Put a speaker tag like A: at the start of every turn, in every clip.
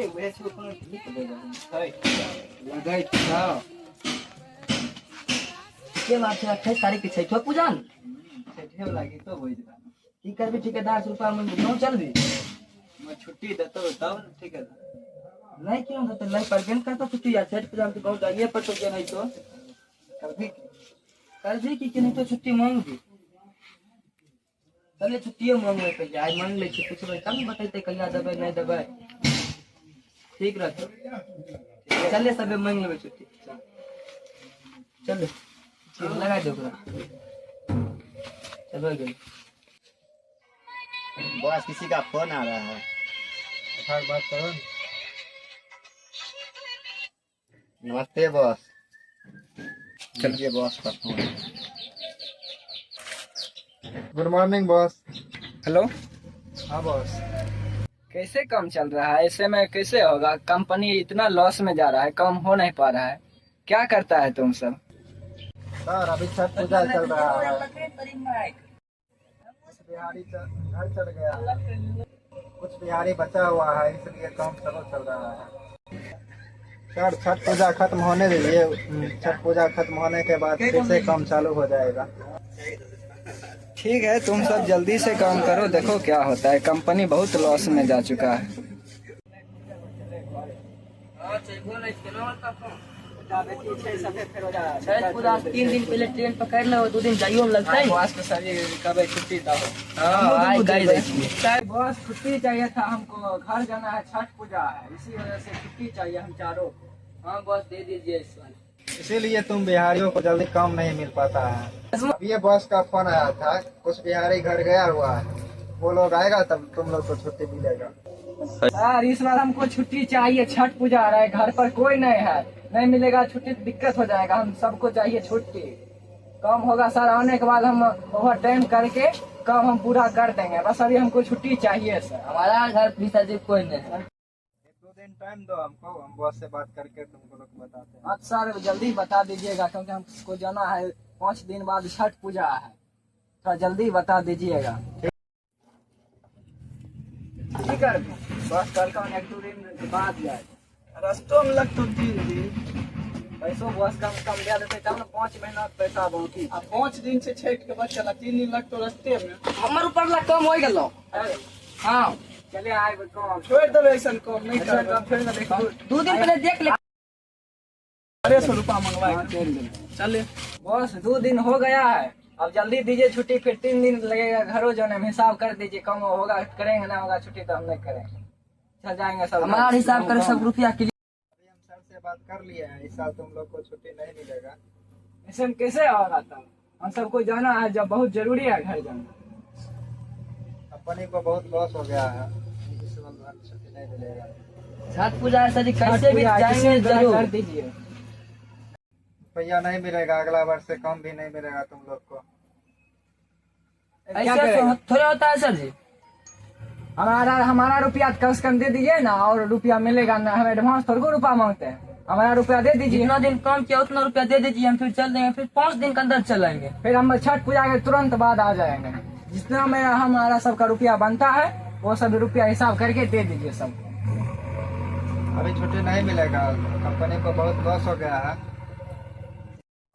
A: वह छो कोनो ठीक दे है लगाई था के बात है 28 तारीख के छै पूजा ठेव लागी तो होई जरा की करबी ठेकेदार रुपया में क्यों चल भी मैं छुट्टी देतो तब ठेकेदार नहीं क्यों देते नहीं परगेन करता छुट्टी यार छठ पूजा में तो बहुत आगे पर तो क्या नहीं तो कर भी कि नहीं तो छुट्टी मांग भी चले छुट्टी मांगबे पहले आज मांग ले छी पूछबे तब बतैते कहिया देबे नहीं देबे ठीक रहतो चले सबे मांग लेबे छुट्टी चलो ठीक लगा दो चलो गए
B: बॉस किसी का फोन आ रहा है
A: हर बात करो
B: नमस्ते बॉस चलिए बॉस का phone
C: good morning boss.
A: Hello
C: हाँ बॉस।
A: कैसे काम चल रहा है ऐसे में कैसे होगा कंपनी इतना लॉस में जा रहा है काम हो नहीं पा रहा है क्या करता है तुम सब
C: सर अभी छठ पूजा चल रहा है कुछ बिहारी घर चढ़ गया कुछ बिहारी बचा हुआ है इसलिए काम स्लो चल रहा है सर। छठ पूजा खत्म होने दीजिए छठ पूजा खत्म होने के बाद फिर से काम चालू हो जाएगा।
A: ठीक है तुम सब जल्दी से काम करो देखो क्या होता है कंपनी बहुत लॉस में जा चुका है पूरा 3 दिन पहले ट्रेन पकड़ लो 2 दिन जाइयो में लगता है बॉस को सभी कब छुट्टी था बॉस छुट्टी चाहिए था हमको घर जाना है छठ पूजा है इसी वजह से छुट्टी चाहिए हम चारों हाँ बॉस दे दीजिए इस बार
C: इसीलिए तुम बिहारियों को जल्दी काम नहीं मिल पाता है। ये बॉस का फोन आया था कुछ बिहारी घर गया हुआ है वो लोग आएगा तब तुम लोग को छुट्टी मिलेगा।
A: सर इस बार हमको छुट्टी चाहिए छठ पूजा आ रहा है घर पर कोई नहीं है नहीं मिलेगा छुट्टी दिक्कत हो जाएगा हम सबको चाहिए छुट्टी काम होगा सर आने के बाद हम ओवर टाइम करके काम हम पूरा कर देंगे बस अभी हमको छुट्टी चाहिए सर हमारा घर पिताजी कोई नहीं सर
C: 2 दिन टाइम दो हमको हम बॉस से बात करके तुमको लोग बताते हैं।
A: अच्छा सर जल्दी बता दीजिएगा क्योंकि हमको जाना है 5 दिन बाद छठ पूजा है थोड़ा जल्दी बता दीजिएगा ठीक है बस कल का 1-2 दिन बाद जाए रास्तों में लग तो 3 दिन पैसों बस कम दे देते तब ना 5 महीना के पैसा बाकी 5 दिन से छठ के बाद चला 3 दिन लग तो रास्ते में हमर ऊपर ला कम हो गेलो हां चले आए कम छोड़ दे ऐसा कम नहीं कर फिर ना देखो 2 दिन पहले देख ले 100 रुपया मंगवाए चले बस 2 दिन हो गया है अब जल्दी दीजिए छुट्टी फिर 3 दिन लगेगा घरों जाने में हिसाब कर दीजिए कम होगा करेंगे ना होगा छुट्टी तो हम नहीं करेंगे चल जाएंगे सब हमारा हिसाब कर सब रुपया के लिए
C: अभी हम सर से बात कर लिए हैं इस साल तुम लोग को छुट्टी नहीं मिलेगा।
A: ऐसे में कैसे होगा तब हम सबको जाना है जब बहुत जरूरी है घर जाना
C: कंपनी को बहुत लॉस हो गया है इस बार छुट्टी नहीं मिलेगा।
A: छठ पूजा सर कैसे भी जाएंगे जरूर कर दीजिए
C: रुपया नहीं मिलेगा अगला वर्ष से कम भी नहीं मिलेगा तुम लोग को।
A: ऐसे थोड़ा होता है सर जी हमारा रुपया कम से कम दे दीजिए ना और रुपया मिलेगा ना हम एडवांस थोड़ा रुपया मांगते हैं हमारा रुपया दे दीजिए जितना दिन कम किया उतना रुपया दे दीजिए हम फिर चल देंगे फिर 5 दिन के अंदर चलेंगे फिर हम छठ पूजा के तुरंत बाद आ जाएंगे जितना में हमारा सबका रुपया बनता है वो सब रुपया हिसाब करके दे दीजिए सब
C: अभी छुट्टी नहीं मिलेगा कंपनी को बहुत लॉस हो गया है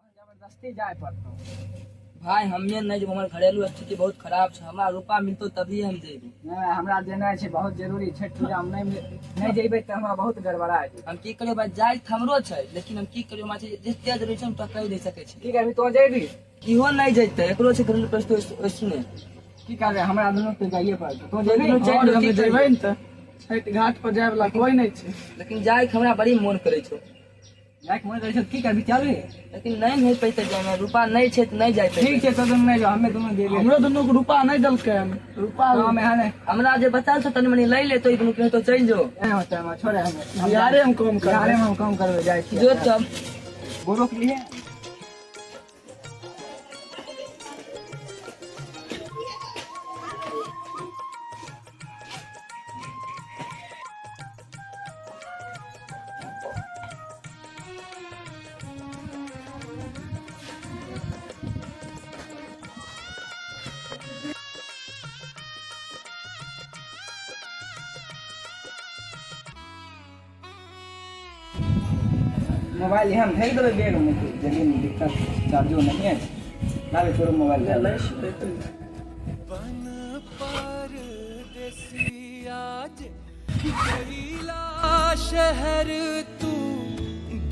A: जबरदस्ती जाए पड़ता भाई हमें नहीं जब हमारे घरेलू स्थिति बहुत खराब है हमारा रुपया मिलतो तभी हम जेबे नहीं हमरा देना है बहुत जरूरी छठ पूजा हम नहीं जेबे तो हमरा बहुत गड़बड़ा है हम की करियो भाई जाय हमरो छै लेकिन हम की करियो माछे जते जरूरी छै हम तो कह दे सके छी ठीक है अभी तो जेबी इहो नहीं जइते एकरो छै घरेलू परिस्थिति ओसने की करे हमरा दोनों पे जाइए पड़तो तो जेबे न त छठ घाट पर जाय वाला कोई नहीं छै लेकिन जाय हमरा बड़ी मन करे छै लाइक मन करे की करबी चलबी लेकिन नहीं पैते जाए रुपया नहीं छै त नहीं जाय ठीक छै तो तुम नहीं जाओ हमें दोनों देबे हमरो दोनों को रुपया नहीं दलके रुपया में है नहीं हमरा जे बताल छ तनी मनी ले ले तो दोनों के तो चल जो नहीं होता है छोड़े हम यारे हम काम करबे जाय छी जो तब बोलो के लिए मोबाइल यहाँ भेज देबै बैग में, जल्दी में दिक्कत चार्जो नहीं है, लावे तोरो मोबाइल ले
D: शहर तू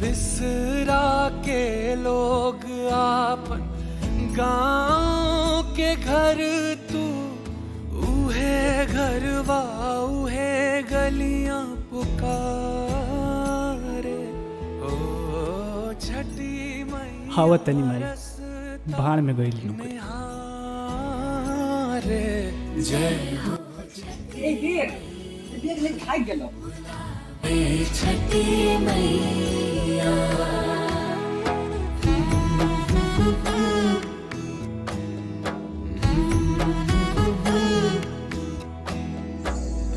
D: बिसरा के लोग आपन गाँव के घर तू उहे घरवा उहे गलियां पुकारे ओ छठी मई
E: हावत तनी मारी भाड़ में गई
D: रे जय हो
A: बैग ले भाग गेलो
D: छठी मैया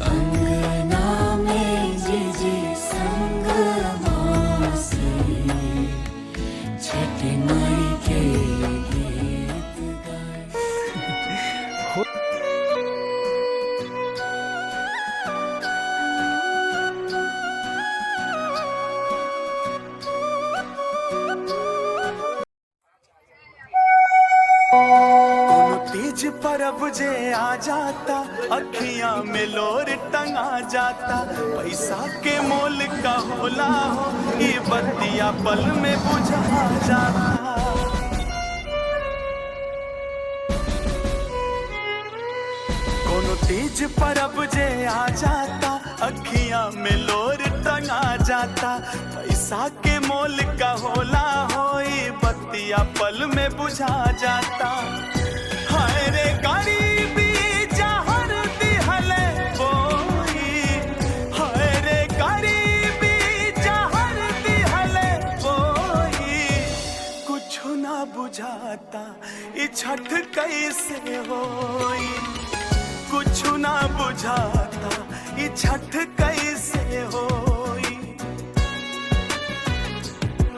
D: अंगना में जी संग मासी छठी माई के गीत गाए।
F: तीज परब जे आ जाता, अखियां में लोर टंगा जाता, पैसा के मोल का होला हो, ये बत्तियां पल में बुझा जाता। कोनो तीज परब जे आ जाता, अखियां में लोर टंगा जाता, पैसा के मोल का होला हो, ये बत्तियां पल में बुझा जाता। हाय रे गरीबी जहर दिहले बोई, हाय रे गरीबी जहर दिहले बोई, कुछ ना बुझाता ये छठ कैसे होई, कुछ ना बुझाता ये छठ कैसे होई।